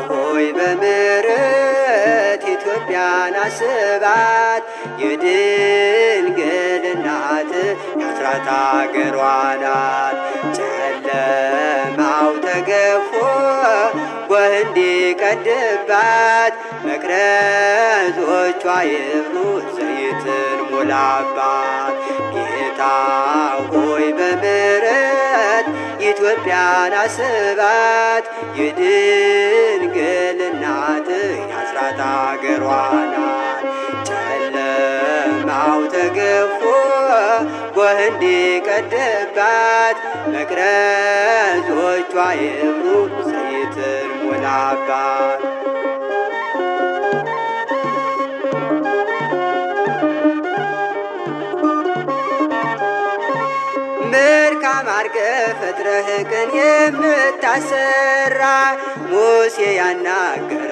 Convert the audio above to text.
ሆይ በምሕረት ኢትዮጵያን አስባት። የድንግል እናት የአስራት አገሯ ናት። ጨለማው ተገፎ ጎህ እንዲቀድባት መቅረዞቿ ይብሩ ዘይትን ሙላባት። ጌታ ሆይ በምሕረት ኢትዮጵያን አስባት። የድንግል እናት የአስራት አገሯ ናት። ጨለማው ተገፎ ጎህ እንዲቀድባት መቅረዞቿ ይብሩ ዘይትን ሙላባት። መልካም አርገህ ፈጥረህ ቅን የምታሰራ ሙሴ ያናገረ